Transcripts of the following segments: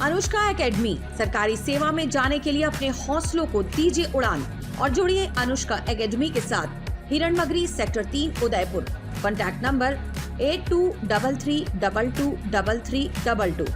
Anushka academy सरकारी सेवा में जाने के लिए अपने हौसलों को दीजिए उड़ान और जुड़िए अनुष्का एकेडमी के साथ। Hiranmagri sector 3 Udaipur. Contact number 8233223322।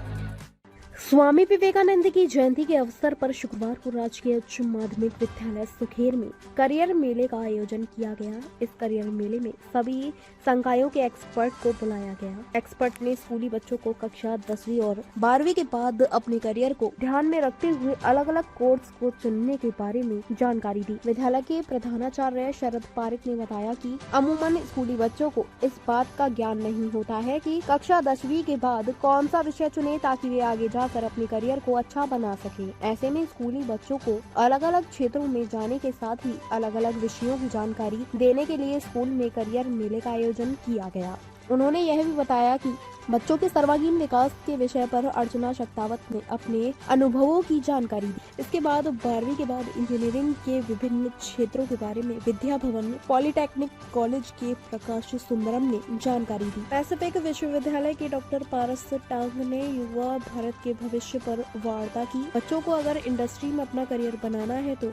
Swami Vivekananda की जयंती के अवसर पर शुक्रवार को राजकीय उच्च माध्यमिक विद्यालय सुखेर में करियर मेले का आयोजन किया गया। इस करियर मेले में सभी संकायों के एक्सपर्ट को बुलाया गया। एक्सपर्ट ने स्कूली बच्चों को कक्षा 10वीं और 12वीं के बाद अपने करियर को ध्यान में रखते हुए अलग अलग कोर्स को चुनने के बारे में जानकारी दी। विद्यालय के प्रधानाचार्य शरद पारिक ने बताया कि अमूमन स्कूली बच्चों को इस बात का ज्ञान नहीं होता है कि कक्षा 10वीं के बाद कौन सा विषय चुने ताकि वे आगे जाकर अपने करियर को अच्छा बना सके। ऐसे में स्कूली बच्चों को अलग अलग क्षेत्रों में जाने के साथ ही अलग अलग विषयों की जानकारी देने के लिए स्कूल में करियर मेले का आयोजन किया गया। उन्होंने यह भी बताया कि बच्चों के सर्वांगीण विकास के विषय पर अर्चना शक्तावत ने अपने अनुभवों की जानकारी दी। इसके बाद 12वीं के बाद इंजीनियरिंग के विभिन्न क्षेत्रों के बारे में विद्या भवन पॉलिटेक्निक कॉलेज के प्रकाश सुंदरम ने जानकारी दी। पैसिफिक विश्वविद्यालय के डॉक्टर पारस टांग ने युवा भारत के भविष्य पर वार्ता की। बच्चों को अगर इंडस्ट्री में अपना करियर बनाना है तो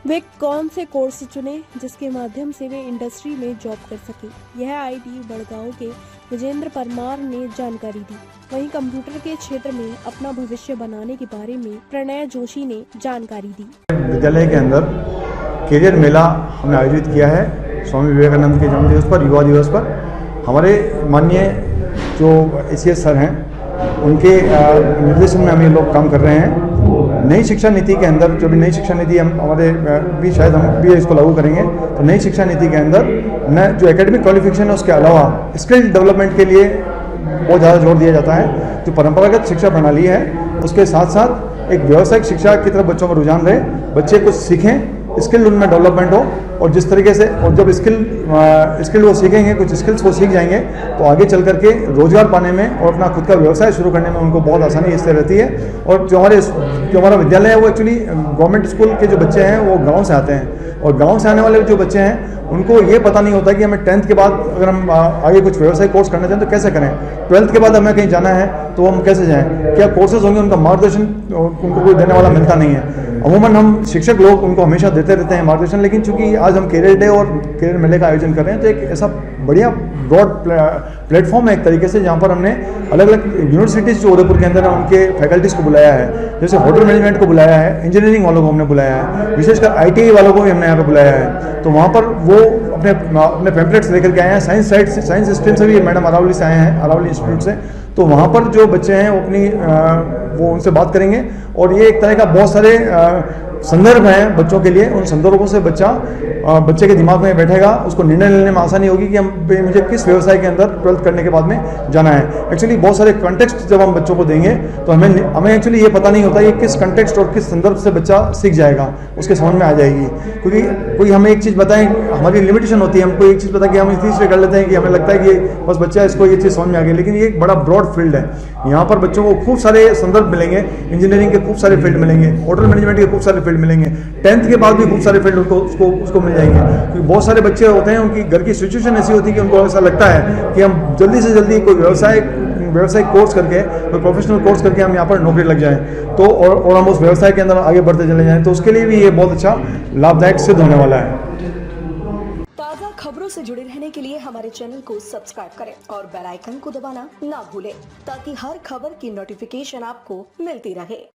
वे कौन से कोर्स चुने जिसके माध्यम से वे इंडस्ट्री में जॉब कर सके। यह आईटी बड़गांव के विजेंद्र परमार ने जानकारी दी। वहीं कंप्यूटर के क्षेत्र में अपना भविष्य बनाने के बारे में प्रणय जोशी ने जानकारी दी। विद्यालय के अंदर करियर मेला हमने आयोजित किया है स्वामी विवेकानंद के जन्म दिवस पर, युवा दिवस पर। हमारे माननीय जो एसीएस सर हैं उनके निर्देशन में हम ये लोग काम कर रहे हैं। नई शिक्षा नीति के अंदर जो भी नई शिक्षा नीति हम हमारे भी शायद हम भी इसको लागू करेंगे, तो नई शिक्षा नीति के अंदर न जो एकेडमिक क्वालिफिकेशन है उसके अलावा स्किल डेवलपमेंट के लिए बहुत ज़्यादा जोर दिया जाता है। जो परंपरागत शिक्षा प्रणाली है उसके साथ साथ एक व्यावसायिक शिक्षा की तरफ बच्चों का रुझान रहे, बच्चे कुछ सीखें, स्किल उनमें डेवलपमेंट हो। और जिस तरीके से और जब स्किल वो सीखेंगे, कुछ स्किल्स वो सीख जाएंगे तो आगे चल करके रोजगार पाने में और अपना खुद का व्यवसाय शुरू करने में उनको बहुत आसानी इससे रहती है। और जो हमारा विद्यालय है वो एक्चुअली गवर्नमेंट स्कूल के जो बच्चे हैं वो गांव से आते हैं, और गांव से आने वाले जो बच्चे हैं उनको ये पता नहीं होता कि हमें 10th के बाद अगर हम आगे कुछ व्यवसाय कोर्स करना चाहें तो कैसे करें, 12th के बाद हमें कहीं जाना है तो हम कैसे जाएं, क्या कोर्सेज होंगे, उनका मार्गदर्शन उनको कोई देने वाला मिलता नहीं है। अमूमन हम शिक्षक लोग उनको हमेशा देते रहते हैं मार्गदर्शन, लेकिन चूंकि आज हम करियर डे और करियर मेले का आयोजन कर रहे हैं तो एक ऐसा बढ़िया ब्रॉड प्लेटफॉर्म है एक तरीके से, जहाँ पर हमने अलग अलग यूनिवर्सिटीज़ जो उदयपुर के अंदर है उनके फैकल्टीज़ को बुलाया है। जैसे होटल मैनेजमेंट को बुलाया है, इंजीनियरिंग वालों को हमने बुलाया है, विशेषकर ITI वालों को भी हमने यहाँ पे बुलाया है। तो वहाँ पर वो अपने पैम्पलेट्स लेकर के आए हैं। साइंस स्ट्रीम से भी मैडम अरावली से आए हैं, अरावली इंस्टीट्यूट से। तो वहाँ पर जो बच्चे हैं वो उनसे बात करेंगे, और ये एक तरह का बहुत सारे संदर्भ हैं बच्चों के लिए। उन संदर्भों से बच्चे के दिमाग में बैठेगा, उसको निर्णय लेने में आसानी होगी कि मुझे किस व्यवसाय के अंदर 12th करने के बाद में जाना है। एक्चुअली बहुत सारे कंटेक्स्ट जब हम बच्चों को देंगे तो हमें एक्चुअली ये पता नहीं होता कि किस कंटेक्स्ट और किस संदर्भ से बच्चा सीख जाएगा, उसके समझ में आ जाएगी। क्योंकि कोई हमें एक चीज़ बताएं, हमारी लिमिटेशन होती है, हमको एक चीज़ पता कि हम इसी से कर लेते हैं कि हमें लगता है कि बस बच्चा इसको ये चीज़ समझ में आ गई, लेकिन ये एक बड़ा ब्रॉड फील्ड है। यहाँ पर बच्चों को खूब सारे संदर्भ मिलेंगे, इंजीनियरिंग के खूब सारे फील्ड मिलेंगे, होटल मैनेजमेंट के खूब सारे फील्ड मिलेंगे, 10th के बाद भी खूब सारे फील्ड उसको मिल जाएंगे। क्योंकि बहुत सारे बच्चे होते हैं उनकी घर की सिचुएशन ऐसी होती है कि उनको ऐसा लगता है कि हम जल्दी से जल्दी कोई व्यवसाय कोर्स करके, कोई प्रोफेशनल कोर्स करके हम यहाँ पर नौकरी लग जाएं तो और हम उस व्यवसाय के अंदर आगे बढ़ते चले जाएं, तो उसके लिए भी ये बहुत अच्छा लाभदायक सिद्ध होने वाला है। ताज़ा खबरों से जुड़े रहने के लिए हमारे चैनल को सब्सक्राइब करें और बेल आइकन को दबाना ना भूलें ताकि हर खबर की नोटिफिकेशन आपको मिलती रहे।